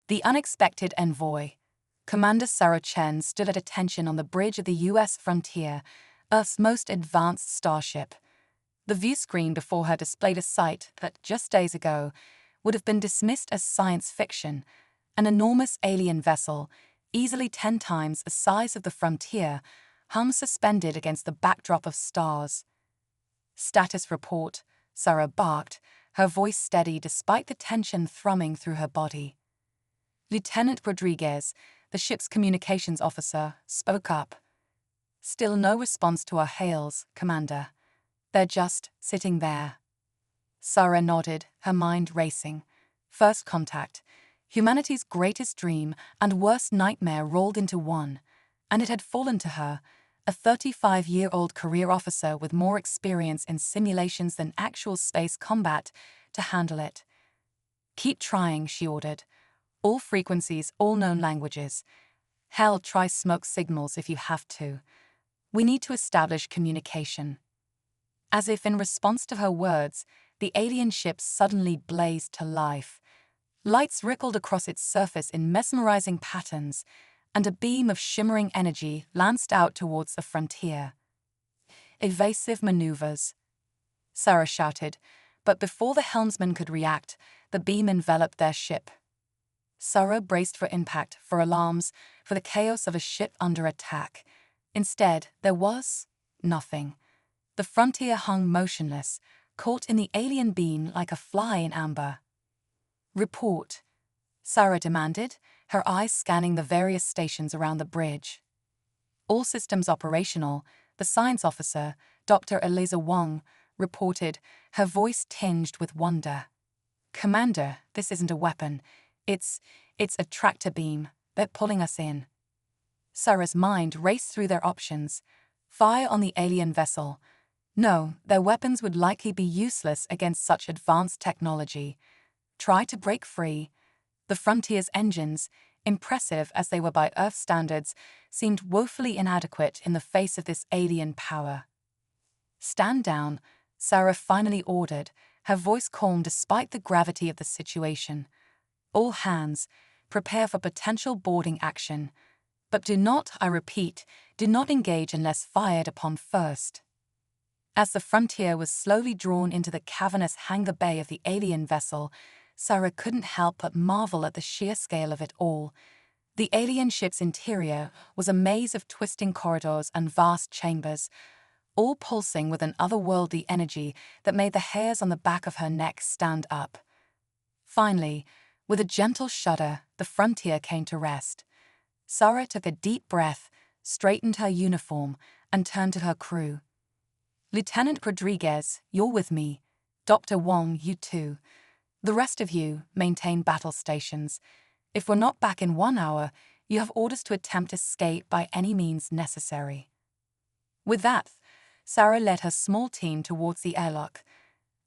The unexpected envoy. Commander Sarah Chen stood at attention on the bridge of the U.S. frontier, Earth's most advanced starship. The view screen before her displayed a sight that, just days ago, would have been dismissed as science fiction: an enormous alien vessel, easily 10 times the size of the frontier, hung suspended against the backdrop of stars. "Status report," Sarah barked, her voice steady despite the tension thrumming through her body. Lieutenant Rodriguez, the ship's communications officer, spoke up. "Still no response to our hails, Commander. They're just sitting there." Sarah nodded, her mind racing. First contact, humanity's greatest dream and worst nightmare rolled into one, and it had fallen to her, a 35-year-old career officer with more experience in simulations than actual space combat, to handle it. "Keep trying," she ordered. "All frequencies, all known languages. Hell, try smoke signals if you have to. We need to establish communication." As if in response to her words, the alien ship suddenly blazed to life. Lights rippled across its surface in mesmerizing patterns, and a beam of shimmering energy lanced out towards the frontier. "Evasive maneuvers," Sarah shouted, but before the helmsman could react, the beam enveloped their ship. Sarah braced for impact, for alarms, for the chaos of a ship under attack. Instead, there was nothing. The frontier hung motionless, caught in the alien beam like a fly in amber. "Report," Sarah demanded, her eyes scanning the various stations around the bridge. "All systems operational," the science officer, Dr. Eliza Wong, reported, her voice tinged with wonder. "Commander, this isn't a weapon. It's a tractor beam. They're pulling us in." Sarah's mind raced through their options. Fire on the alien vessel. No, their weapons would likely be useless against such advanced technology. Try to break free. The Frontier's engines, impressive as they were by Earth standards, seemed woefully inadequate in the face of this alien power. "Stand down," Sarah finally ordered, her voice calm despite the gravity of the situation. "All hands, prepare for potential boarding action. But do not, I repeat, do not engage unless fired upon first." As the Frontier was slowly drawn into the cavernous hangar bay of the alien vessel, Sarah couldn't help but marvel at the sheer scale of it all. The alien ship's interior was a maze of twisting corridors and vast chambers, all pulsing with an otherworldly energy that made the hairs on the back of her neck stand up. Finally, with a gentle shudder, the Frontier came to rest. Sarah took a deep breath, straightened her uniform, and turned to her crew. "Lieutenant Rodriguez, you're with me. Dr. Wong, you too. The rest of you, maintain battle stations. If we're not back in 1 hour, you have orders to attempt escape by any means necessary." With that, Sarah led her small team towards the airlock.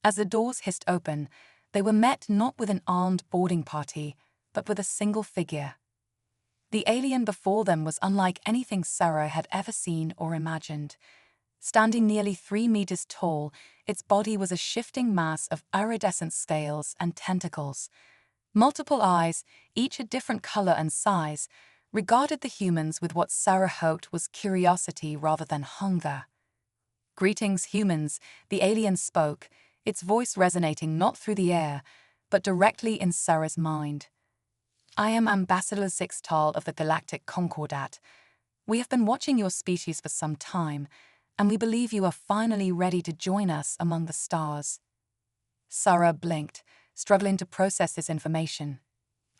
As the doors hissed open, they were met not with an armed boarding party, but with a single figure. The alien before them was unlike anything Sarah had ever seen or imagined. Standing nearly 3 meters tall, its body was a shifting mass of iridescent scales and tentacles. Multiple eyes, each a different color and size, regarded the humans with what Sarah hoped was curiosity rather than hunger. "Greetings, humans," the alien spoke, its voice resonating not through the air, but directly in Sarah's mind. "I am Ambassador Zixtal of the Galactic Concordat. We have been watching your species for some time, and we believe you are finally ready to join us among the stars." Sarah blinked, struggling to process this information.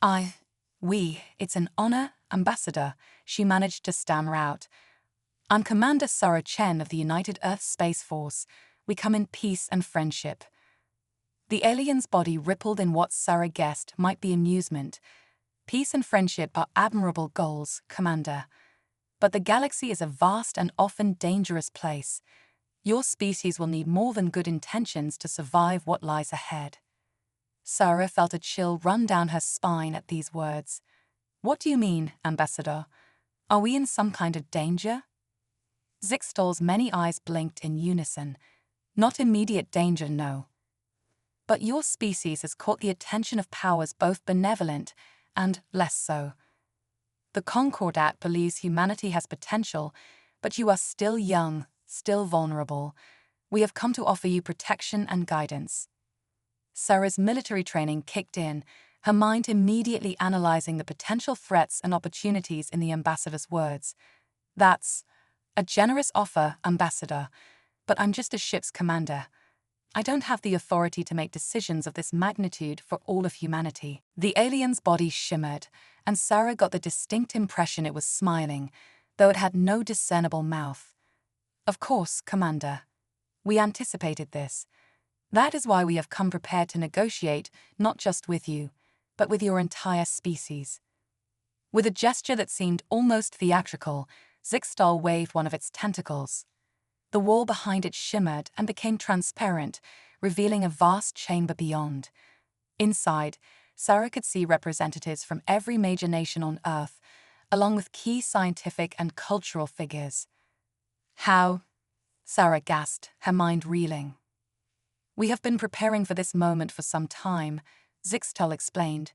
It's an honor, Ambassador," she managed to stammer out. "I'm Commander Sarah Chen of the United Earth Space Force. We come in peace and friendship." The alien's body rippled in what Sarah guessed might be amusement. "Peace and friendship are admirable goals, Commander. But the galaxy is a vast and often dangerous place. Your species will need more than good intentions to survive what lies ahead." Sarah felt a chill run down her spine at these words. "What do you mean, Ambassador? Are we in some kind of danger?" Zixtal's many eyes blinked in unison. "Not immediate danger, no. But your species has caught the attention of powers both benevolent and less so. The Concordat believes humanity has potential, but you are still young, still vulnerable. We have come to offer you protection and guidance. Sarah's military training kicked in, her mind immediately analyzing the potential threats and opportunities in the ambassador's words. That's a generous offer, Ambassador, but I'm just a ship's commander. I don't have the authority to make decisions of this magnitude for all of humanity. The alien's body shimmered, and Sarah got the distinct impression it was smiling, though it had no discernible mouth. Of course, Commander. We anticipated this. That is why we have come prepared to negotiate not just with you, but with your entire species. With a gesture that seemed almost theatrical, Zixtal waved one of its tentacles. The wall behind it shimmered and became transparent, revealing a vast chamber beyond. Inside, Sarah could see representatives from every major nation on Earth, along with key scientific and cultural figures. How? Sarah gasped, her mind reeling. We have been preparing for this moment for some time, Zixtal explained.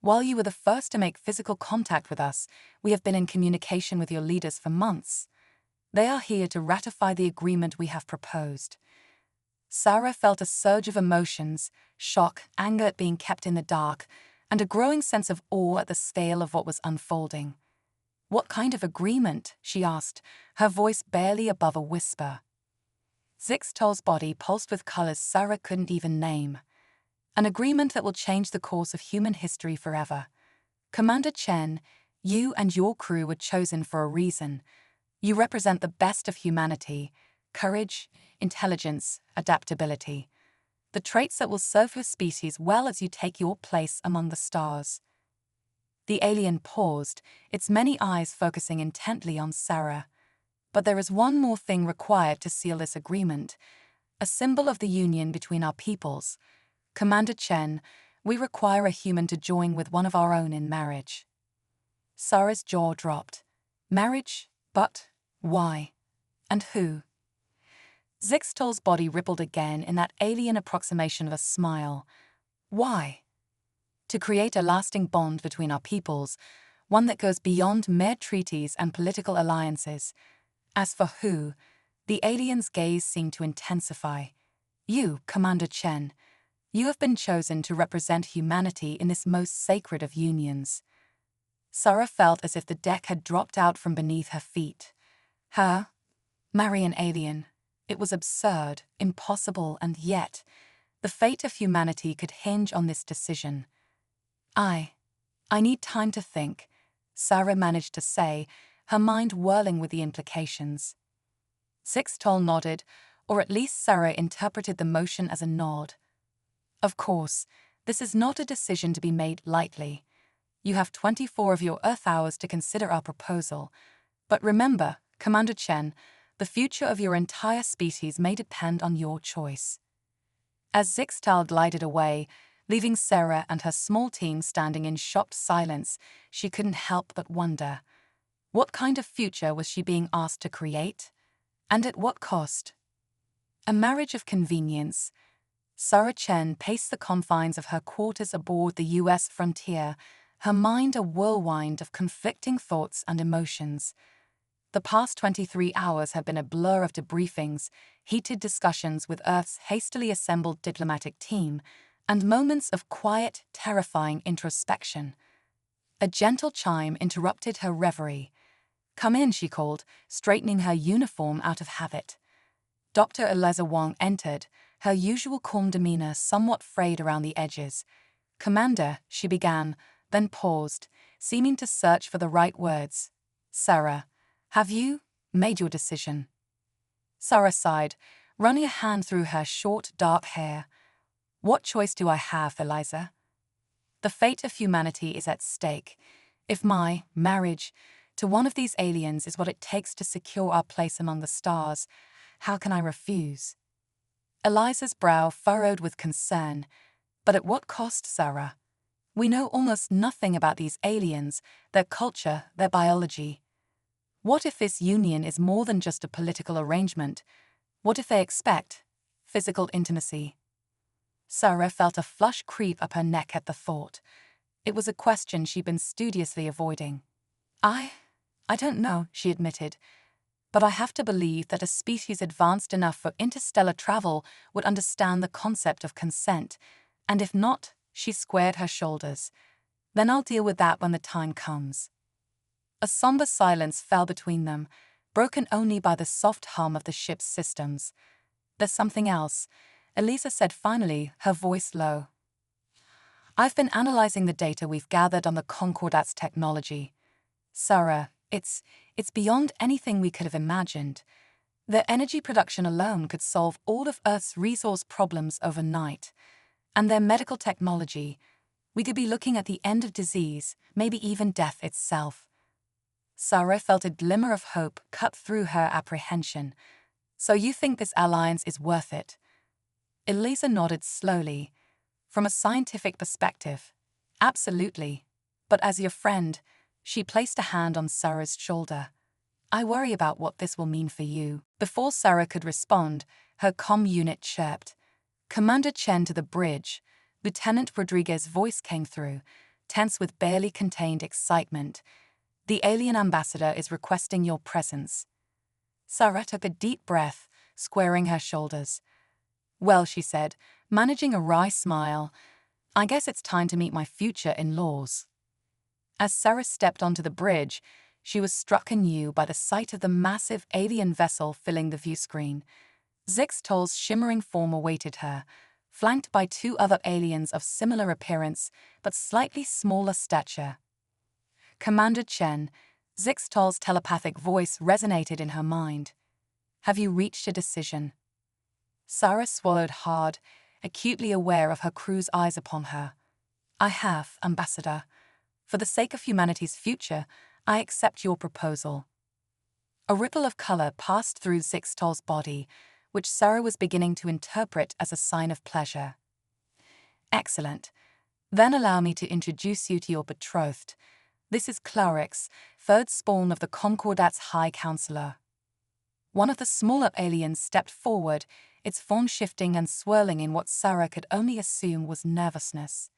While you were the first to make physical contact with us, we have been in communication with your leaders for months. They are here to ratify the agreement we have proposed. Sarah felt a surge of emotions, shock, anger at being kept in the dark, and a growing sense of awe at the scale of what was unfolding. What kind of agreement? She asked, her voice barely above a whisper. Zixtal's body pulsed with colors Sarah couldn't even name. An agreement that will change the course of human history forever. Commander Chen, you and your crew were chosen for a reason. You represent the best of humanity: courage, intelligence, adaptability. The traits that will serve your species well as you take your place among the stars. The alien paused, its many eyes focusing intently on Sarah. But there is one more thing required to seal this agreement, a symbol of the union between our peoples. Commander Chen, we require a human to join with one of our own in marriage. Sarah's jaw dropped. Marriage? But why? And who? Zixtal's body rippled again in that alien approximation of a smile. Why? To create a lasting bond between our peoples, one that goes beyond mere treaties and political alliances. As for who, the alien's gaze seemed to intensify. You, Commander Chen, you have been chosen to represent humanity in this most sacred of unions. Sarah felt as if the deck had dropped out from beneath her feet. Her? Marry an alien. It was absurd, impossible, and yet, the fate of humanity could hinge on this decision. I need time to think, Sarah managed to say, her mind whirling with the implications. Zixtal nodded, or at least Sarah interpreted the motion as a nod. Of course, this is not a decision to be made lightly. You have 24 of your Earth hours to consider our proposal. But remember, Commander Chen, the future of your entire species may depend on your choice. As Zixtal glided away, leaving Sarah and her small team standing in shocked silence, she couldn't help but wonder. What kind of future was she being asked to create? And at what cost? A marriage of convenience. Sarah Chen paced the confines of her quarters aboard the U.S. frontier, her mind a whirlwind of conflicting thoughts and emotions. The past 23 hours had been a blur of debriefings, heated discussions with Earth's hastily assembled diplomatic team, and moments of quiet, terrifying introspection. A gentle chime interrupted her reverie. "Come in," she called, straightening her uniform out of habit. Dr. Eliza Wong entered, her usual calm demeanor somewhat frayed around the edges. "Commander," she began, then paused, seeming to search for the right words. "Sarah, have you made your decision?" Sarah sighed, running a hand through her short, dark hair. "What choice do I have, Eliza? The fate of humanity is at stake. If my marriage to one of these aliens is what it takes to secure our place among the stars, how can I refuse?" Eliza's brow furrowed with concern. "But at what cost, Sarah? We know almost nothing about these aliens, their culture, their biology. What if this union is more than just a political arrangement? What if they expect physical intimacy?" Sarah felt a flush creep up her neck at the thought. It was a question she'd been studiously avoiding. I don't know, she admitted, but I have to believe that a species advanced enough for interstellar travel would understand the concept of consent, and if not, she squared her shoulders. Then I'll deal with that when the time comes. A somber silence fell between them, broken only by the soft hum of the ship's systems. There's something else, Elisa said finally, her voice low. I've been analyzing the data we've gathered on the Concordat's technology. Sarah, it's beyond anything we could have imagined. Their energy production alone could solve all of Earth's resource problems overnight. And their medical technology, we could be looking at the end of disease, maybe even death itself. Sarah felt a glimmer of hope cut through her apprehension. So you think this alliance is worth it? Elisa nodded slowly. From a scientific perspective, absolutely. But as your friend, she placed a hand on Sarah's shoulder. I worry about what this will mean for you. Before Sarah could respond, her comm unit chirped. Commander Chen to the bridge. Lieutenant Rodriguez's voice came through, tense with barely contained excitement. The alien ambassador is requesting your presence. Sarah took a deep breath, squaring her shoulders. Well, she said, managing a wry smile, I guess it's time to meet my future in-laws. As Sarah stepped onto the bridge, she was struck anew by the sight of the massive alien vessel filling the viewscreen. Zixtol's shimmering form awaited her, flanked by two other aliens of similar appearance but slightly smaller stature. Commander Chen, Zixtol's telepathic voice resonated in her mind. Have you reached a decision? Sarah swallowed hard, acutely aware of her crew's eyes upon her. I have, Ambassador. For the sake of humanity's future, I accept your proposal. A ripple of color passed through Zixtol's body, which Sarah was beginning to interpret as a sign of pleasure. Excellent. Then allow me to introduce you to your betrothed. This is Clarix, third spawn of the Concordat's High Counselor. One of the smaller aliens stepped forward, its form shifting and swirling in what Sarah could only assume was nervousness.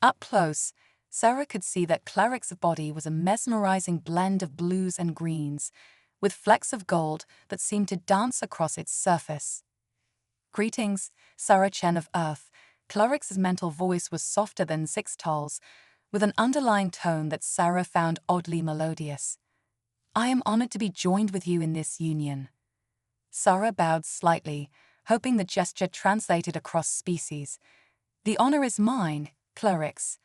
Up close, Sarah could see that Clarix's body was a mesmerizing blend of blues and greens, with flecks of gold that seemed to dance across its surface. Greetings, Sarah Chen of Earth. Clarix's mental voice was softer than Zixtol's, with an underlying tone that Sarah found oddly melodious. I am honored to be joined with you in this union. Sarah bowed slightly, hoping the gesture translated across species. The honor is mine, Clarix.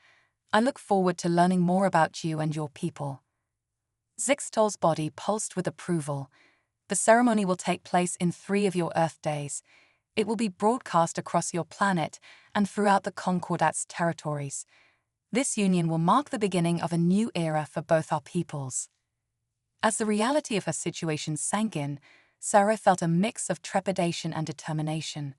I look forward to learning more about you and your people. Zixtol's body pulsed with approval. The ceremony will take place in 3 of your Earth days. It will be broadcast across your planet and throughout the Concordat's territories. This union will mark the beginning of a new era for both our peoples. As the reality of her situation sank in, Sarah felt a mix of trepidation and determination.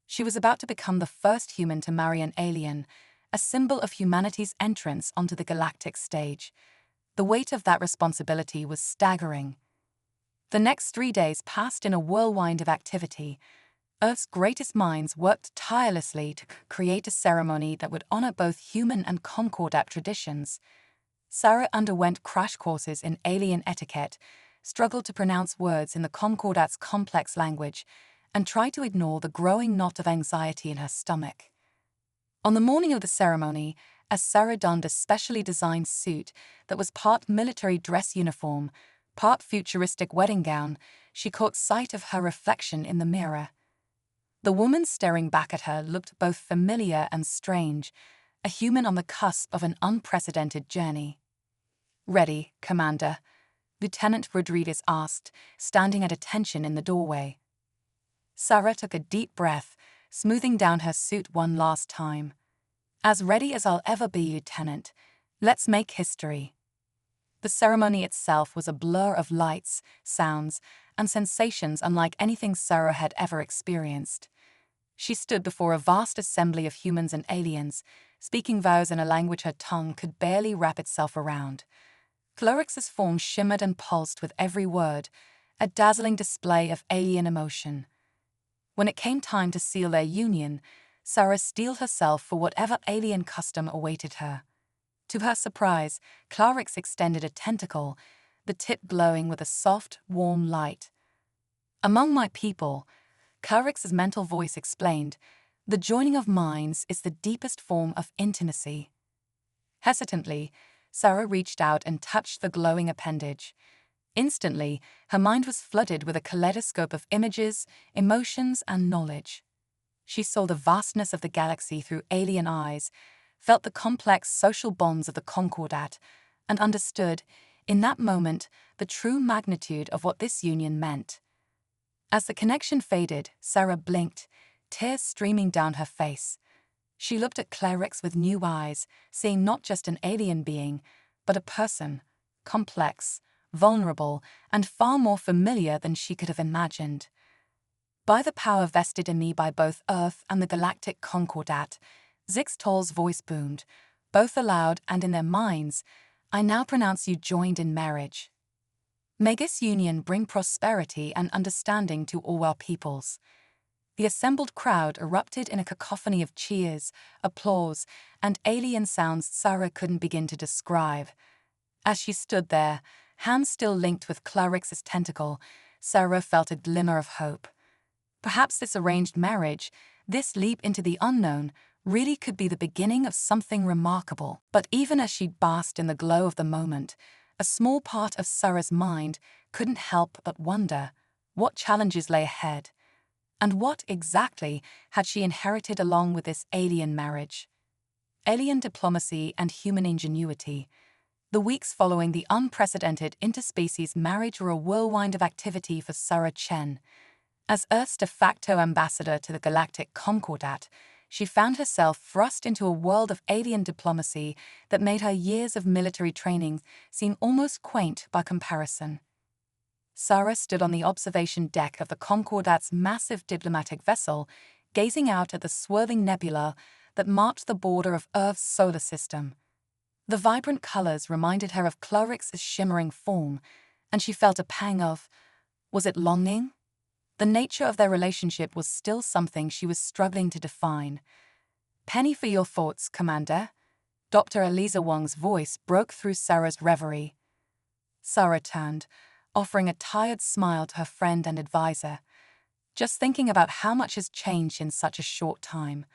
She was about to become the first human to marry an alien, a symbol of humanity's entrance onto the galactic stage. The weight of that responsibility was staggering. The next 3 days passed in a whirlwind of activity. Earth's greatest minds worked tirelessly to create a ceremony that would honor both human and Concordat traditions. Sarah underwent crash courses in alien etiquette, struggled to pronounce words in the Concordat's complex language, and tried to ignore the growing knot of anxiety in her stomach. On the morning of the ceremony, as Sarah donned a specially designed suit that was part military dress uniform, part futuristic wedding gown, she caught sight of her reflection in the mirror. The woman staring back at her looked both familiar and strange, a human on the cusp of an unprecedented journey. Ready, Commander? Lieutenant Rodriguez asked, standing at attention in the doorway. Sarah took a deep breath, smoothing down her suit one last time. As ready as I'll ever be, Lieutenant. Let's make history. The ceremony itself was a blur of lights, sounds, and sensations unlike anything Sarah had ever experienced. She stood before a vast assembly of humans and aliens, speaking vows in a language her tongue could barely wrap itself around. Clarix's form shimmered and pulsed with every word, a dazzling display of alien emotion. When it came time to seal their union, Sarah steeled herself for whatever alien custom awaited her. To her surprise, Clarix extended a tentacle, the tip glowing with a soft, warm light. "Among my people," Clarix's mental voice explained, "the joining of minds is the deepest form of intimacy." Hesitantly, Sarah reached out and touched the glowing appendage. Instantly, her mind was flooded with a kaleidoscope of images, emotions, and knowledge. She saw the vastness of the galaxy through alien eyes, felt the complex social bonds of the Concordat, and understood, in that moment, the true magnitude of what this union meant. As the connection faded, Sarah blinked, tears streaming down her face. She looked at Clarix with new eyes, seeing not just an alien being, but a person, complex, vulnerable, and far more familiar than she could have imagined. "By the power vested in me by both Earth and the Galactic Concordat," Zixtol's voice boomed, both aloud and in their minds, "I now pronounce you joined in marriage. May this union bring prosperity and understanding to all our peoples." The assembled crowd erupted in a cacophony of cheers, applause, and alien sounds Sarah couldn't begin to describe. As she stood there, hands still linked with Clarix's tentacle, Sarah felt a glimmer of hope. Perhaps this arranged marriage, this leap into the unknown, really could be the beginning of something remarkable. But even as she basked in the glow of the moment, a small part of Sarah's mind couldn't help but wonder what challenges lay ahead. And what exactly had she inherited along with this alien marriage? Alien diplomacy and human ingenuity. The weeks following the unprecedented interspecies marriage were a whirlwind of activity for Sarah Chen. As Earth's de facto ambassador to the Galactic Concordat, she found herself thrust into a world of alien diplomacy that made her years of military training seem almost quaint by comparison. Sarah stood on the observation deck of the Concordat's massive diplomatic vessel, gazing out at the swirling nebula that marked the border of Earth's solar system. The vibrant colors reminded her of Clarix's shimmering form, and she felt a pang of, was it longing? The nature of their relationship was still something she was struggling to define. "Penny for your thoughts, Commander." Dr. Eliza Wong's voice broke through Sarah's reverie. Sarah turned, offering a tired smile to her friend and advisor. "Just thinking about how much has changed in such a short time.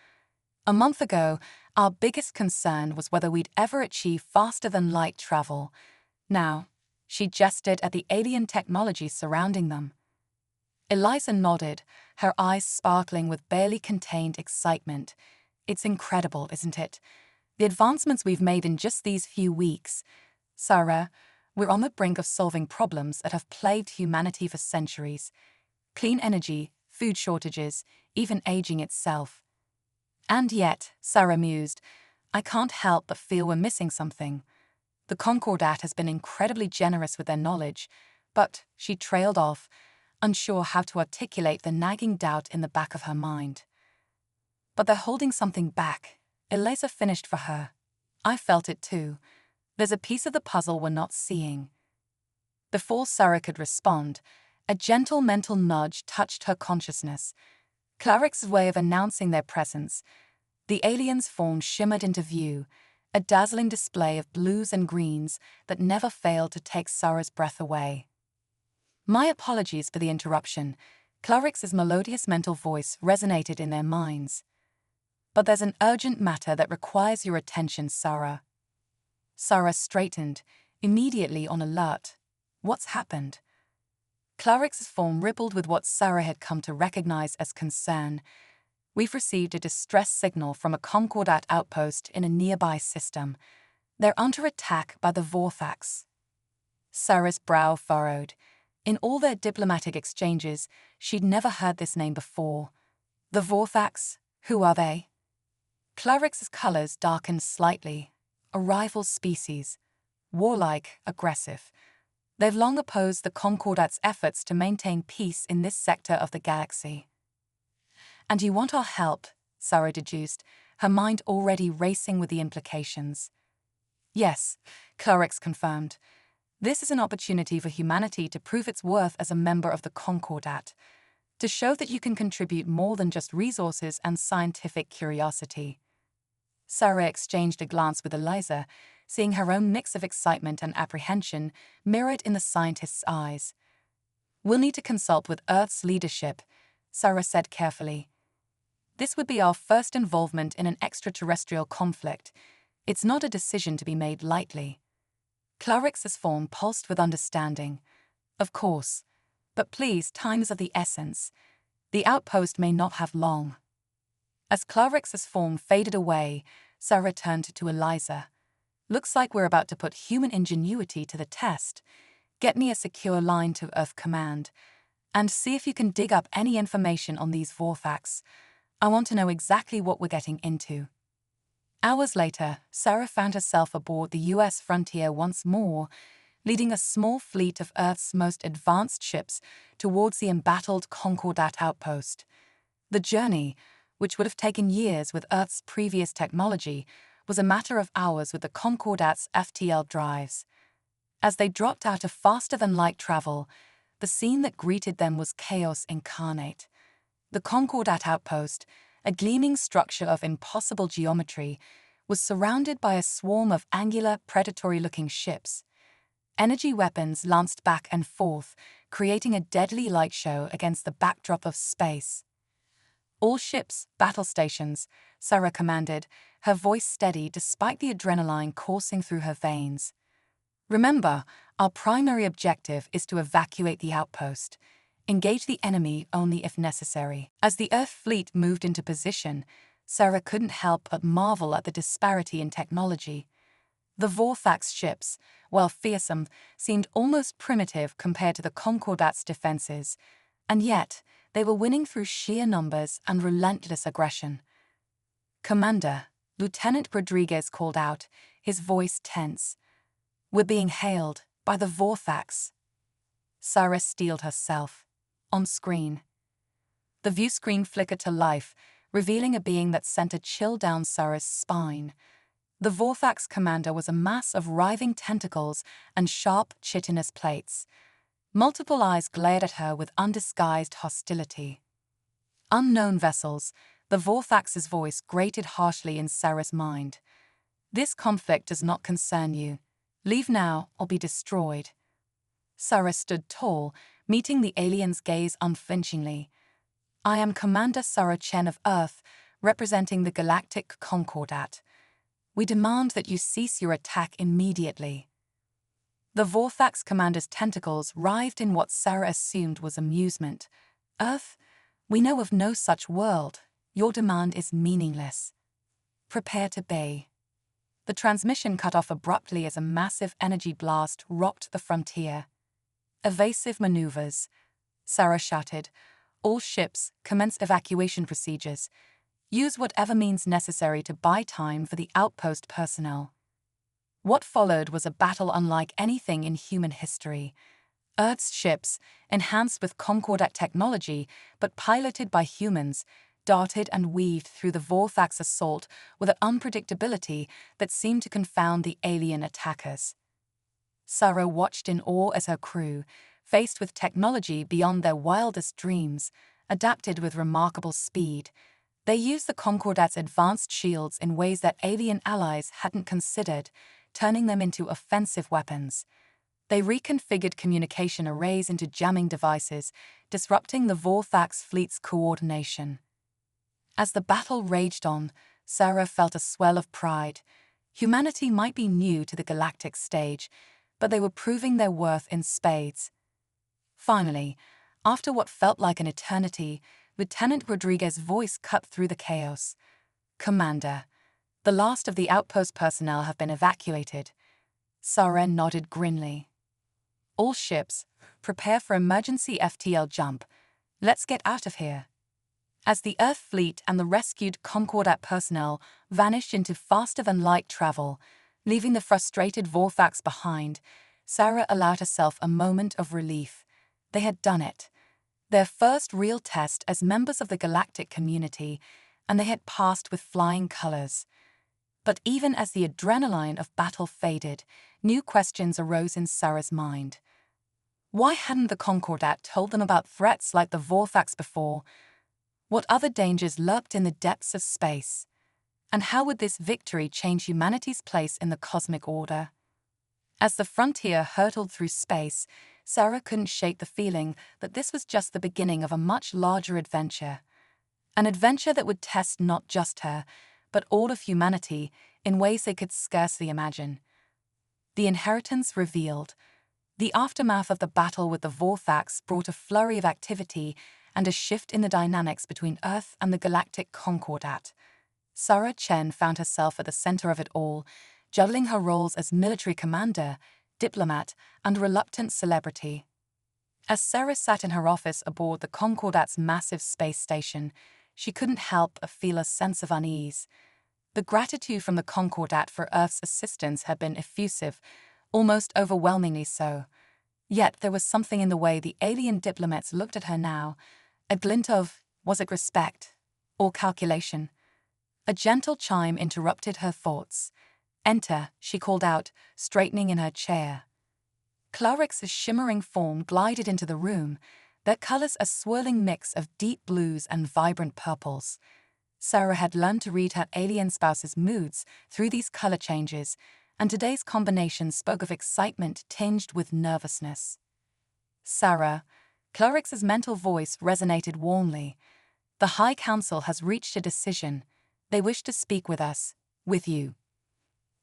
A month ago, our biggest concern was whether we'd ever achieve faster-than-light travel. Now," she gestured at the alien technology surrounding them. Eliza nodded, her eyes sparkling with barely contained excitement. "It's incredible, isn't it? The advancements we've made in just these few weeks. Sarah, we're on the brink of solving problems that have plagued humanity for centuries. Clean energy, food shortages, even aging itself. And yet," Sarah mused, "I can't help but feel we're missing something. The Concordat has been incredibly generous with their knowledge, but," she trailed off, unsure how to articulate the nagging doubt in the back of her mind. "But they're holding something back," Eliza finished for her. "I felt it too. There's a piece of the puzzle we're not seeing." Before Sarah could respond, a gentle mental nudge touched her consciousness. Clarix's way of announcing their presence. The alien's form shimmered into view, a dazzling display of blues and greens that never failed to take Sarah's breath away. "My apologies for the interruption." Clarix's melodious mental voice resonated in their minds. "But there's an urgent matter that requires your attention, Sarah." Sarah straightened, immediately on alert. What's happened? Clarix's form rippled with what Sarah had come to recognize as concern. "We've received a distress signal from a Concordat outpost in a nearby system. They're under attack by the Vorthax." Sarah's brow furrowed. In all their diplomatic exchanges, she'd never heard this name before. The Vorthax? Who are they? Clarix's colors darkened slightly. A rival species. Warlike, aggressive. They've long opposed the Concordat's efforts to maintain peace in this sector of the galaxy. "And you want our help," Sarah deduced, her mind already racing with the implications. "Yes," Clarix confirmed. "This is an opportunity for humanity to prove its worth as a member of the Concordat, to show that you can contribute more than just resources and scientific curiosity." Sarah exchanged a glance with Eliza, seeing her own mix of excitement and apprehension mirrored in the scientist's eyes. "We'll need to consult with Earth's leadership," Sarah said carefully. "This would be our first involvement in an extraterrestrial conflict. It's not a decision to be made lightly." Clarix's form pulsed with understanding. "Of course. But please, time is of the essence. The outpost may not have long." As Clarix's form faded away, Sarah turned to Eliza. "Looks like we're about to put human ingenuity to the test. Get me a secure line to Earth Command, and see if you can dig up any information on these Vorfax. I want to know exactly what we're getting into." Hours later, Sarah found herself aboard the U.S. Frontier once more, leading a small fleet of Earth's most advanced ships towards the embattled Concordat outpost. The journey, which would have taken years with Earth's previous technology, was a matter of hours with the Concordat's FTL drives. As they dropped out of faster-than-light travel, the scene that greeted them was chaos incarnate. The Concordat outpost, a gleaming structure of impossible geometry, was surrounded by a swarm of angular, predatory-looking ships. Energy weapons lanced back and forth, creating a deadly light show against the backdrop of space. "All ships, battle stations," Sarah commanded, her voice steady despite the adrenaline coursing through her veins. "Remember, our primary objective is to evacuate the outpost. Engage the enemy only if necessary." As the Earth fleet moved into position, Sarah couldn't help but marvel at the disparity in technology. The Vorfax ships, while fearsome, seemed almost primitive compared to the Concordat's defenses, and yet they were winning through sheer numbers and relentless aggression. "Commander," Lieutenant Rodriguez called out, his voice tense. "We're being hailed by the Vorfax." Sarah steeled herself. On screen. The view screen flickered to life, revealing a being that sent a chill down Sarah's spine. The Vorfax commander was a mass of writhing tentacles and sharp, chitinous plates. Multiple eyes glared at her with undisguised hostility. "Unknown vessels," the Vorfax's voice grated harshly in Sarah's mind. "This conflict does not concern you. Leave now or be destroyed." Sarah stood tall, meeting the alien's gaze unflinchingly. "I am Commander Sarah Chen of Earth, representing the Galactic Concordat. We demand that you cease your attack immediately." The Vorfax commander's tentacles writhed in what Sarah assumed was amusement. "Earth, we know of no such world. Your demand is meaningless. Prepare to obey." The transmission cut off abruptly as a massive energy blast rocked the frontier. "Evasive maneuvers," Sarah shouted. "All ships, commence evacuation procedures. Use whatever means necessary to buy time for the outpost personnel." What followed was a battle unlike anything in human history. Earth's ships, enhanced with Concordat technology but piloted by humans, darted and weaved through the Vorfax assault with an unpredictability that seemed to confound the alien attackers. Sarah watched in awe as her crew, faced with technology beyond their wildest dreams, adapted with remarkable speed. They used the Concordat's advanced shields in ways that alien allies hadn't considered, turning them into offensive weapons. They reconfigured communication arrays into jamming devices, disrupting the Vorfax fleet's coordination. As the battle raged on, Sarah felt a swell of pride. Humanity might be new to the galactic stage, but they were proving their worth in spades. Finally, after what felt like an eternity, Lieutenant Rodriguez's voice cut through the chaos. "Commander, the last of the outpost personnel have been evacuated." Sarah nodded grimly. "All ships, prepare for emergency FTL jump. Let's get out of here." As the Earth fleet and the rescued Concordat personnel vanished into faster-than-light travel, leaving the frustrated Vorfax behind, Sarah allowed herself a moment of relief. They had done it. Their first real test as members of the galactic community, and they had passed with flying colors. But even as the adrenaline of battle faded, new questions arose in Sarah's mind. Why hadn't the Concordat told them about threats like the Vorfax before? What other dangers lurked in the depths of space? And how would this victory change humanity's place in the cosmic order? As the frontier hurtled through space, Sarah couldn't shake the feeling that this was just the beginning of a much larger adventure. An adventure that would test not just her, but all of humanity in ways they could scarcely imagine. The inheritance revealed. The aftermath of the battle with the Vorthax brought a flurry of activity and a shift in the dynamics between Earth and the galactic Concordat. Sarah Chen found herself at the center of it all, juggling her roles as military commander, diplomat, and reluctant celebrity. As Sarah sat in her office aboard the Concordat's massive space station, she couldn't help but feel a sense of unease. The gratitude from the Concordat for Earth's assistance had been effusive, almost overwhelmingly so. Yet there was something in the way the alien diplomats looked at her now, a glint of, was it respect or calculation? A gentle chime interrupted her thoughts. "Enter," she called out, straightening in her chair. Clarix's shimmering form glided into the room, their colors a swirling mix of deep blues and vibrant purples. Sarah had learned to read her alien spouse's moods through these color changes, and today's combination spoke of excitement tinged with nervousness. "Sarah," Clarix's mental voice resonated warmly. "The High Council has reached a decision. They wish to speak with us, with you."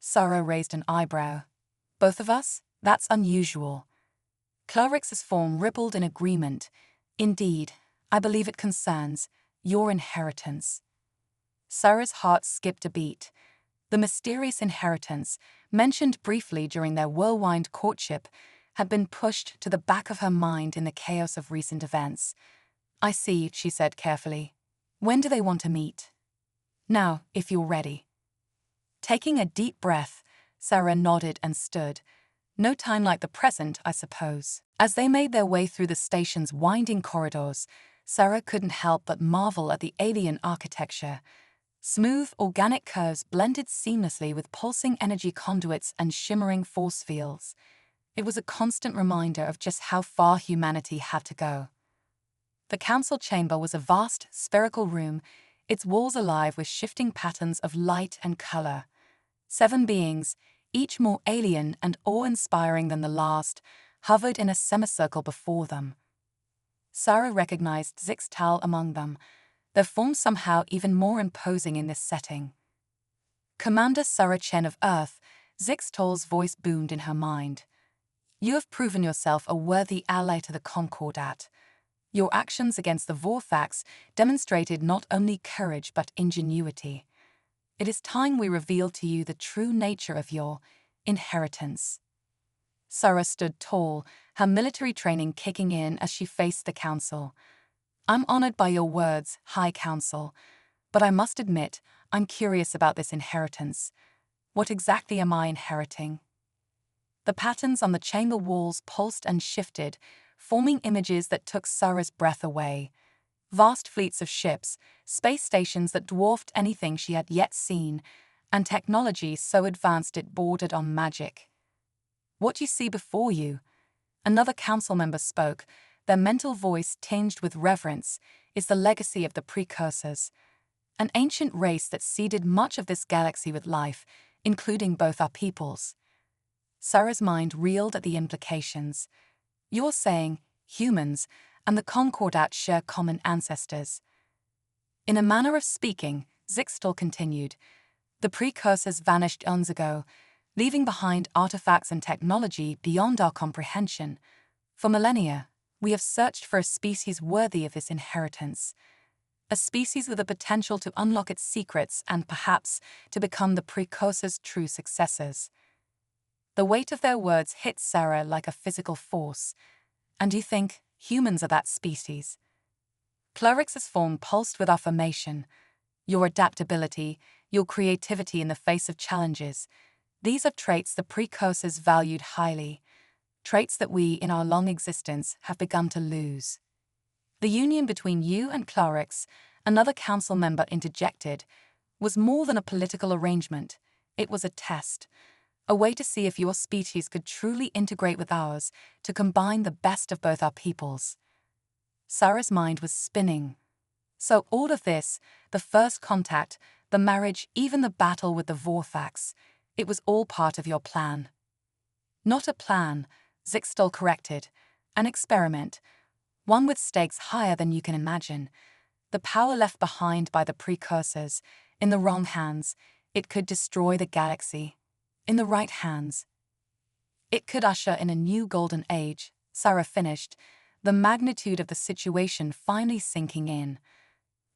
Sarah raised an eyebrow. "Both of us? That's unusual." Clarix's form rippled in agreement. "Indeed, I believe it concerns your inheritance." Sarah's heart skipped a beat. The mysterious inheritance, mentioned briefly during their whirlwind courtship, had been pushed to the back of her mind in the chaos of recent events. "I see," she said carefully. "When do they want to meet?" "Now, if you're ready." Taking a deep breath, Sarah nodded and stood. "No time like the present, I suppose." As they made their way through the station's winding corridors, Sarah couldn't help but marvel at the alien architecture. Smooth, organic curves blended seamlessly with pulsing energy conduits and shimmering force fields. It was a constant reminder of just how far humanity had to go. The council chamber was a vast, spherical room, its walls alive with shifting patterns of light and color. 7 beings, each more alien and awe-inspiring than the last, hovered in a semicircle before them. Sarah recognized Zixtal among them, their forms somehow even more imposing in this setting. "Commander Sarah Chen of Earth," Zixtal's voice boomed in her mind. "You have proven yourself a worthy ally to the Concordat. Your actions against the Vorthax demonstrated not only courage but ingenuity. It is time we reveal to you the true nature of your inheritance." Sarah stood tall, her military training kicking in as she faced the council. "I'm honored by your words, High Council, but I must admit, I'm curious about this inheritance. What exactly am I inheriting?" The patterns on the chamber walls pulsed and shifted, forming images that took Sarah's breath away. Vast fleets of ships, space stations that dwarfed anything she had yet seen, and technology so advanced it bordered on magic. "What you see before you," another council member spoke, their mental voice tinged with reverence, "is the legacy of the precursors. An ancient race that seeded much of this galaxy with life, including both our peoples." Sarah's mind reeled at the implications. "You're saying humans and the Concordat share common ancestors." "In a manner of speaking," Zixtal continued, "the precursors vanished eons ago, leaving behind artifacts and technology beyond our comprehension. For millennia, we have searched for a species worthy of this inheritance. A species with the potential to unlock its secrets and perhaps to become the precursors' true successors." The weight of their words hit Sarah like a physical force. "And you think humans are that species?" Clarix's form pulsed with affirmation. "Your adaptability, your creativity in the face of challenges, these are traits the precursors valued highly, traits that we, in our long existence, have begun to lose." "The union between you and Clarix," another council member interjected, "was more than a political arrangement. It was a test. A way to see if your species could truly integrate with ours, to combine the best of both our peoples." Sarah's mind was spinning. So all of this, the first contact, The marriage, even the battle with the Vorthax, it was all part of your plan. Not a plan, Zixtal corrected. An experiment. One with stakes higher than you can imagine. The power left behind by the precursors, in the wrong hands, it could destroy the galaxy. In the right hands, it could usher in a new golden age, Sarah finished, the magnitude of the situation finally sinking in.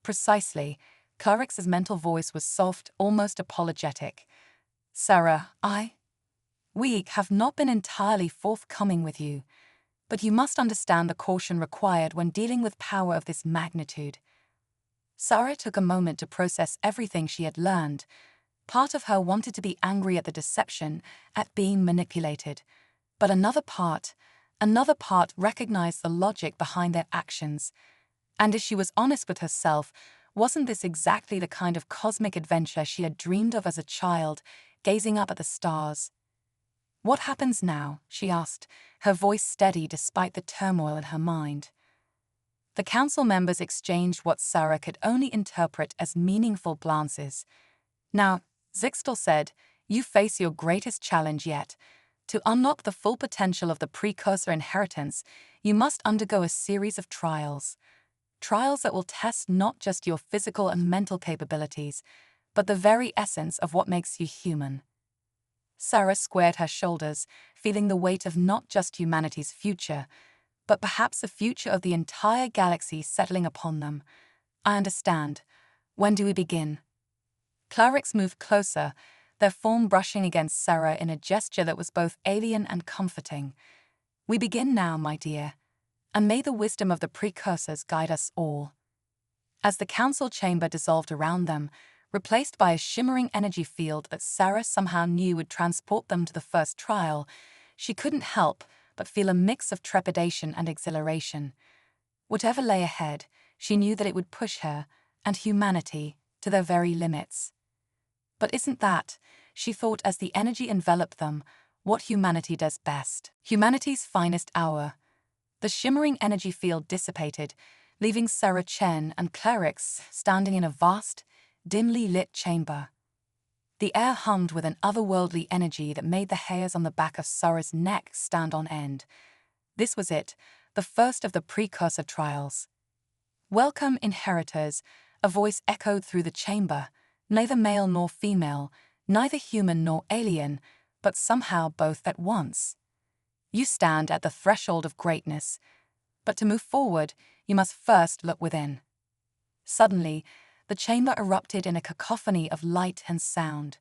Precisely, Clarix's mental voice was soft, almost apologetic. Sarah, we have not been entirely forthcoming with you, but you must understand the caution required when dealing with power of this magnitude. Sarah took a moment to process everything she had learned. Part of her wanted to be angry at the deception, at being manipulated. But another part recognized the logic behind their actions. And if she was honest with herself, wasn't this exactly the kind of cosmic adventure she had dreamed of as a child, gazing up at the stars? What happens now? She asked, her voice steady despite the turmoil in her mind. The council members exchanged what Sarah could only interpret as meaningful glances. Now, Zixtal said, you face your greatest challenge yet. To unlock the full potential of the precursor inheritance, you must undergo a series of trials. Trials that will test not just your physical and mental capabilities, but the very essence of what makes you human. Sarah squared her shoulders, feeling the weight of not just humanity's future, but perhaps the future of the entire galaxy settling upon them. I understand. When do we begin? Clarix moved closer, their form brushing against Sarah in a gesture that was both alien and comforting. We begin now, my dear, and may the wisdom of the precursors guide us all. As the council chamber dissolved around them, replaced by a shimmering energy field that Sarah somehow knew would transport them to the first trial, she couldn't help but feel a mix of trepidation and exhilaration. Whatever lay ahead, she knew that it would push her, and humanity, to their very limits. But isn't that, she thought as the energy enveloped them, what humanity does best? Humanity's finest hour. The shimmering energy field dissipated, leaving Sarah Chen and Clarix standing in a vast, dimly lit chamber. The air hummed with an otherworldly energy that made the hairs on the back of Sarah's neck stand on end. This was it, the first of the precursor trials. Welcome, inheritors, a voice echoed through the chamber, neither male nor female, neither human nor alien, but somehow both at once. You stand at the threshold of greatness, but to move forward, you must first look within. Suddenly, the chamber erupted in a cacophony of light and sound.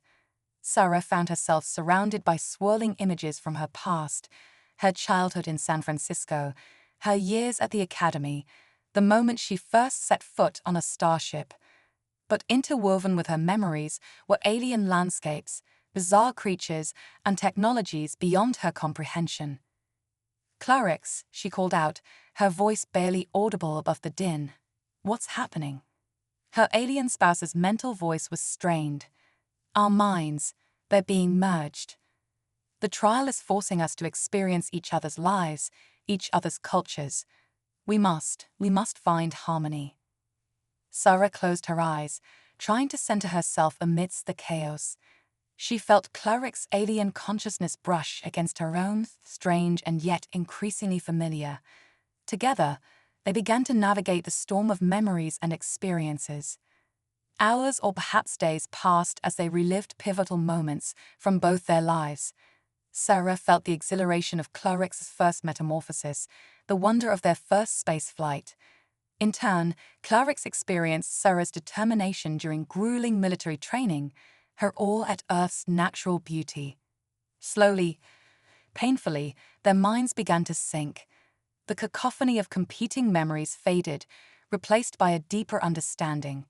Sarah found herself surrounded by swirling images from her past, her childhood in San Francisco, her years at the academy, the moment she first set foot on a starship. But interwoven with her memories were alien landscapes, bizarre creatures, and technologies beyond her comprehension. Clarix, she called out, her voice barely audible above the din. What's happening? Her alien spouse's mental voice was strained. Our minds, they're being merged. The trial is forcing us to experience each other's lives, each other's cultures. We must find harmony. Sarah closed her eyes, trying to center herself amidst the chaos. She felt Clarix's alien consciousness brush against her own, strange and yet increasingly familiar. Together, they began to navigate the storm of memories and experiences. Hours or perhaps days passed as they relived pivotal moments from both their lives. Sarah felt the exhilaration of Clarix's first metamorphosis, the wonder of their first space flight. In turn, Clarix experienced Sarah's determination during grueling military training, her awe at Earth's natural beauty. Slowly, painfully, their minds began to sync. The cacophony of competing memories faded, replaced by a deeper understanding.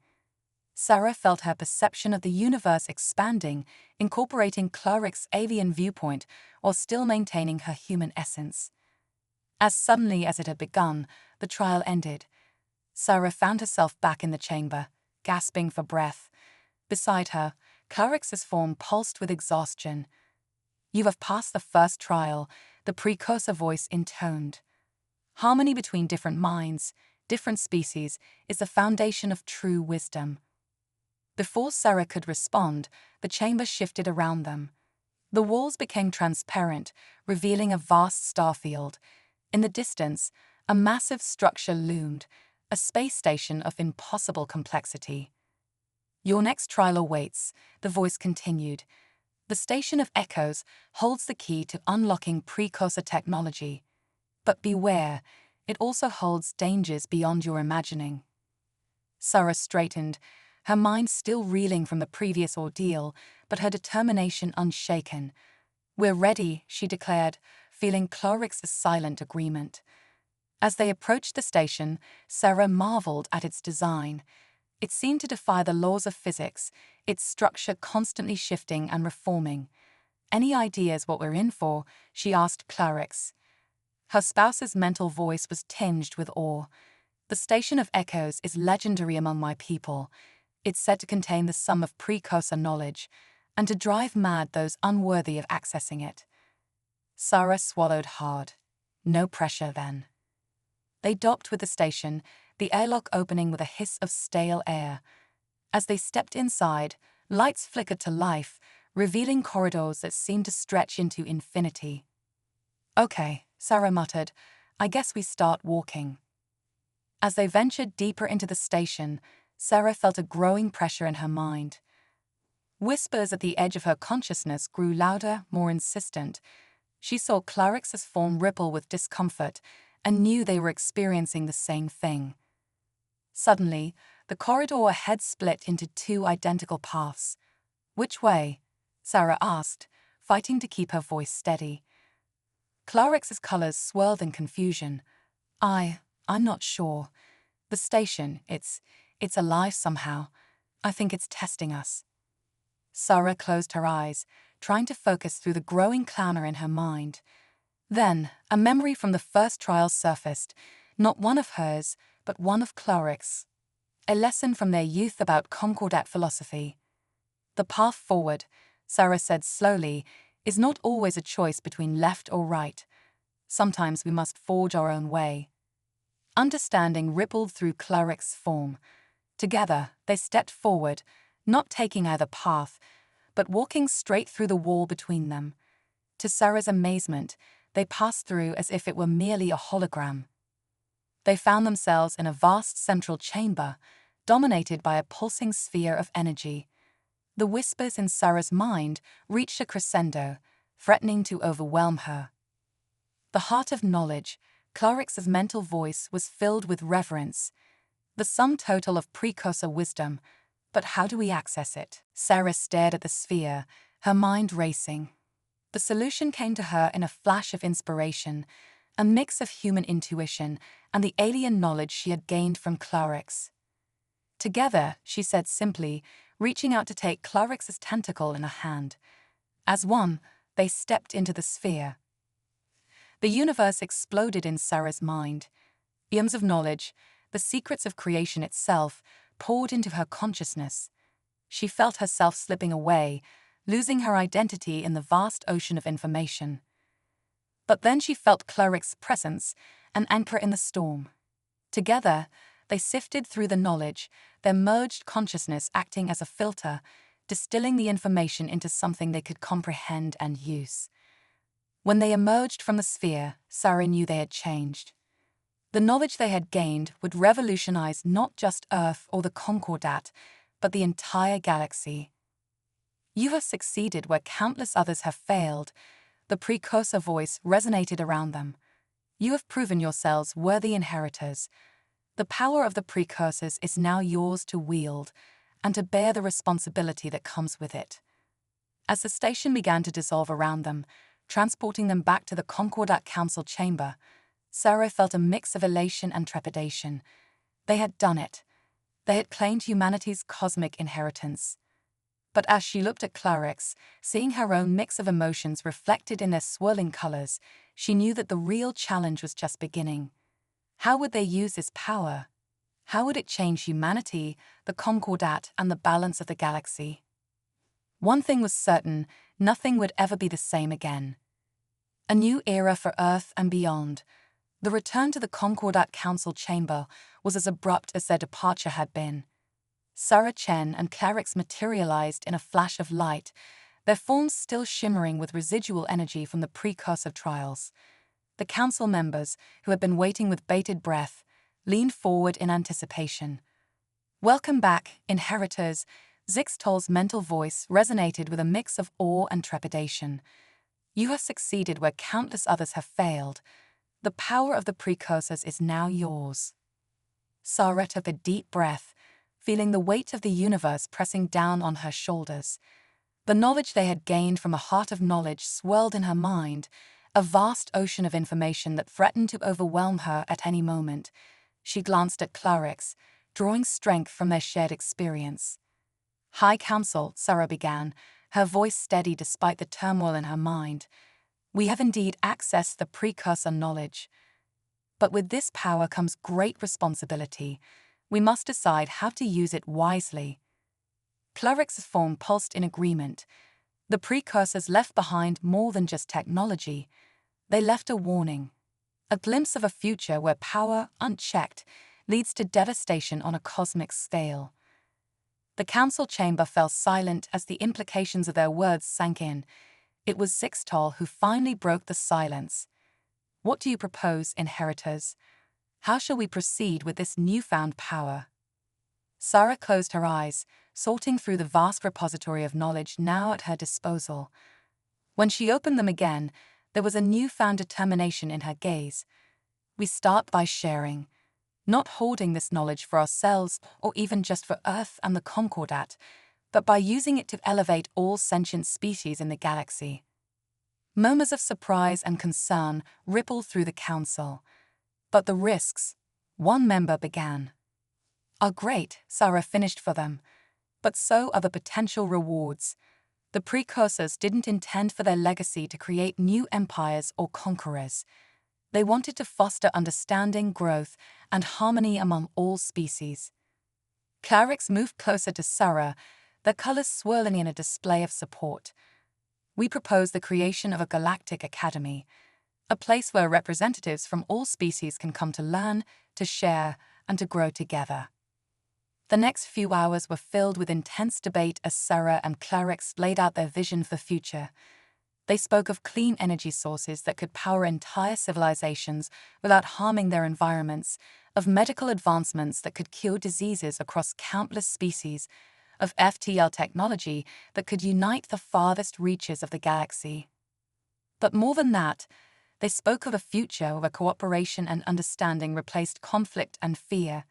Sarah felt her perception of the universe expanding, incorporating Clarix's alien viewpoint while still maintaining her human essence. As suddenly as it had begun, the trial ended. Sarah found herself back in the chamber, gasping for breath. Beside her, Clarix's form pulsed with exhaustion. You have passed the first trial, the precursor voice intoned. Harmony between different minds, different species, is the foundation of true wisdom. Before Sarah could respond, the chamber shifted around them. The walls became transparent, revealing a vast starfield. In the distance, a massive structure loomed, a space station of impossible complexity. "Your next trial awaits," the voice continued. "The Station of Echoes holds the key to unlocking precursor technology. But beware, it also holds dangers beyond your imagining." Sarah straightened, her mind still reeling from the previous ordeal, but her determination unshaken. "We're ready," she declared, feeling Clorix's silent agreement. As they approached the station, Sarah marveled at its design. It seemed to defy the laws of physics, its structure constantly shifting and reforming. "Any ideas what we're in for?" she asked Clorix. Her spouse's mental voice was tinged with awe. "The Station of Echoes is legendary among my people. It's said to contain the sum of precursor knowledge, and to drive mad those unworthy of accessing it." Sarah swallowed hard. No pressure, then. They docked with the station, the airlock opening with a hiss of stale air. As they stepped inside, lights flickered to life, revealing corridors that seemed to stretch into infinity. "Okay," Sarah muttered, "I guess we start walking." As they ventured deeper into the station, Sarah felt a growing pressure in her mind. Whispers at the edge of her consciousness grew louder, more insistent. She saw Clorix's form ripple with discomfort and knew they were experiencing the same thing. Suddenly, the corridor ahead split into two identical paths. "Which way?" Sarah asked, fighting to keep her voice steady. Clorix's colors swirled in confusion. I'm not sure. The station, it's alive somehow. I think it's testing us." Sarah closed her eyes, trying to focus through the growing clamor in her mind. Then, a memory from the first trial surfaced, not one of hers, but one of Clorix. A lesson from their youth about concordat philosophy. "The path forward," Sarah said slowly, "is not always a choice between left or right. Sometimes we must forge our own way." Understanding rippled through Clorix's form. Together, they stepped forward, not taking either path, but walking straight through the wall between them. To Sarah's amazement, they passed through as if it were merely a hologram. They found themselves in a vast central chamber, dominated by a pulsing sphere of energy. The whispers in Sarah's mind reached a crescendo, threatening to overwhelm her. The heart of knowledge, Clorix's mental voice, was filled with reverence. The sum total of precursor wisdom. But how do we access it? Sarah stared at the sphere, her mind racing. The solution came to her in a flash of inspiration, a mix of human intuition and the alien knowledge she had gained from Clorix. "Together," she said simply, reaching out to take Clorix's tentacle in a hand. As one, they stepped into the sphere. The universe exploded in Sarah's mind. Eons of knowledge, the secrets of creation itself, poured into her consciousness. She felt herself slipping away, losing her identity in the vast ocean of information. But then she felt Clorix's presence, an anchor in the storm. Together, they sifted through the knowledge, their merged consciousness acting as a filter, distilling the information into something they could comprehend and use. When they emerged from the sphere, Sarah knew they had changed. The knowledge they had gained would revolutionize not just Earth or the Concordat, but the entire galaxy. "You have succeeded where countless others have failed," the precursor voice resonated around them. "You have proven yourselves worthy inheritors. The power of the precursors is now yours to wield, and to bear the responsibility that comes with it." As the station began to dissolve around them, transporting them back to the Concordat Council chamber, Sarah felt a mix of elation and trepidation. They had done it. They had claimed humanity's cosmic inheritance. But as she looked at Clorix, seeing her own mix of emotions reflected in their swirling colors, she knew that the real challenge was just beginning. How would they use this power? How would it change humanity, the Concordat, and the balance of the galaxy? One thing was certain: nothing would ever be the same again. A new era for Earth and beyond. The return to the Concordat Council chamber was as abrupt as their departure had been. Sarah Chen and Clarix materialized in a flash of light, their forms still shimmering with residual energy from the precursor trials. The council members, who had been waiting with bated breath, leaned forward in anticipation. "Welcome back, inheritors," Zixtol's mental voice resonated with a mix of awe and trepidation. "You have succeeded where countless others have failed. The power of the precursors is now yours." Sarah took a deep breath, feeling the weight of the universe pressing down on her shoulders. The knowledge they had gained from a heart of knowledge swirled in her mind, a vast ocean of information that threatened to overwhelm her at any moment. She glanced at Clarix, drawing strength from their shared experience. "High Council," Sarah began, her voice steady despite the turmoil in her mind. "We have indeed accessed the precursor knowledge. But with this power comes great responsibility. We must decide how to use it wisely." Clarix's form pulsed in agreement. The precursors left behind more than just technology. They left a warning, a glimpse of a future where power, unchecked, leads to devastation on a cosmic scale. The council chamber fell silent as the implications of their words sank in. It was Zixtol who finally broke the silence. "What do you propose, inheritors? How shall we proceed with this newfound power?" Sarah closed her eyes, sorting through the vast repository of knowledge now at her disposal. When she opened them again, there was a newfound determination in her gaze. "We start by sharing, not hoarding this knowledge for ourselves or even just for Earth and the Concordat, but by using it to elevate all sentient species in the galaxy." Murmurs of surprise and concern rippled through the council. "But the risks," one member began. "Are great," Sarah finished for them. "But so are the potential rewards. The precursors didn't intend for their legacy to create new empires or conquerors. They wanted to foster understanding, growth, and harmony among all species." Clarix moved closer to Sarah, their colors swirling in a display of support. "We propose the creation of a galactic academy, a place where representatives from all species can come to learn, to share, and to grow together." The next few hours were filled with intense debate as Sarah and Clarix laid out their vision for the future. They spoke of clean energy sources that could power entire civilizations without harming their environments, of medical advancements that could cure diseases across countless species, of FTL technology that could unite the farthest reaches of the galaxy. But more than that, they spoke of a future where cooperation and understanding replaced conflict and fear,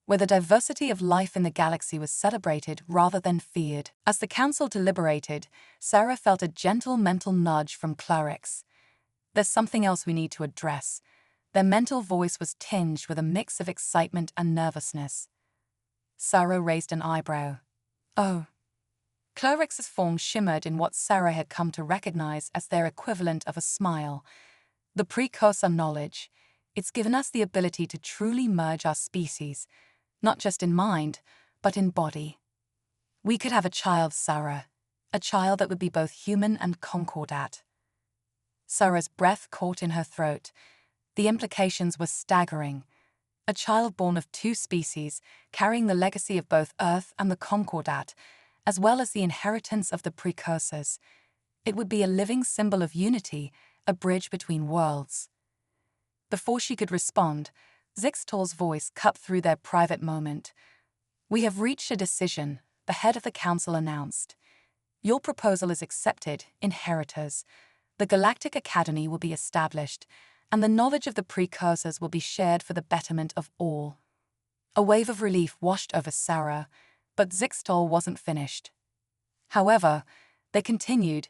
where the diversity of life in the galaxy was celebrated rather than feared. As the council deliberated, Sarah felt a gentle mental nudge from Clarix. "There's something else we need to address." Their mental voice was tinged with a mix of excitement and nervousness. Sarah raised an eyebrow. "Oh." Clarix's form shimmered in what Sarah had come to recognize as their equivalent of a smile. "The precursor knowledge. It's given us the ability to truly merge our species, not just in mind, but in body. We could have a child, Sarah, a child that would be both human and Concordat." Sarah's breath caught in her throat. The implications were staggering. A child born of two species, carrying the legacy of both Earth and the Concordat, as well as the inheritance of the precursors. It would be a living symbol of unity, a bridge between worlds. Before she could respond, Zixtol's voice cut through their private moment. "We have reached a decision," the head of the council announced. "Your proposal is accepted, inheritors. The Galactic Academy will be established, and the knowledge of the precursors will be shared for the betterment of all." A wave of relief washed over Sarah, but Zixtol wasn't finished. However, they continued,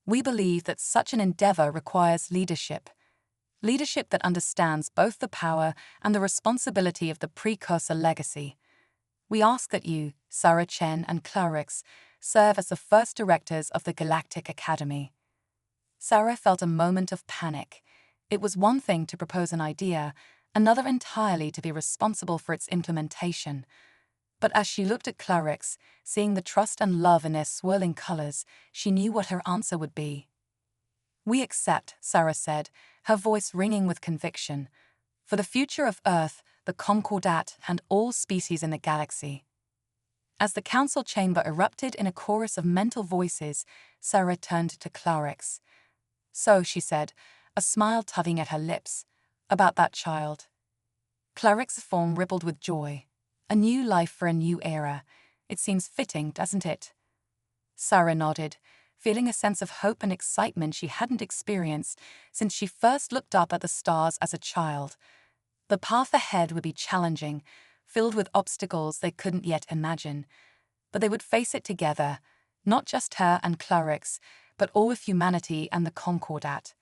"We believe that such an endeavor requires leadership. Leadership that understands both the power and the responsibility of the precursor legacy. We ask that you, Sarah Chen and Clarix, serve as the first directors of the Galactic Academy." Sarah felt a moment of panic. It was one thing to propose an idea, another entirely to be responsible for its implementation. But as she looked at Clarix, seeing the trust and love in their swirling colors, she knew what her answer would be. "We accept," Sarah said, her voice ringing with conviction, "for the future of Earth, the Concordat, and all species in the galaxy." As the council chamber erupted in a chorus of mental voices, Sarah turned to Clarix. "So," she said, a smile tugging at her lips, "about that child." Clarix's form rippled with joy. "A new life for a new era. It seems fitting, doesn't it?" Sarah nodded, feeling a sense of hope and excitement she hadn't experienced since she first looked up at the stars as a child. The path ahead would be challenging, filled with obstacles they couldn't yet imagine. But they would face it together, not just her and Clarix, but all of humanity and the Concordat.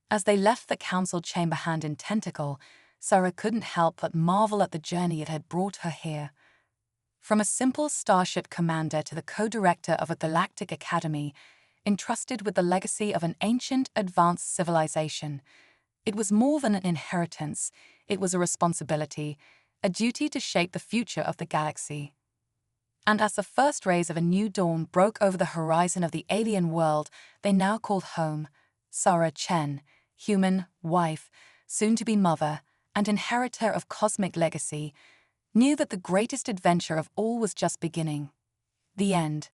As they left the council chamber hand in tentacle, Sarah couldn't help but marvel at the journey it had brought her here. From a simple starship commander to the co-director of a galactic academy, entrusted with the legacy of an ancient, advanced civilization, it was more than an inheritance, it was a responsibility, a duty to shape the future of the galaxy. And as the first rays of a new dawn broke over the horizon of the alien world they now called home, Sarah Chen, human, wife, soon-to-be mother, and inheritor of cosmic legacy, knew that the greatest adventure of all was just beginning. The end.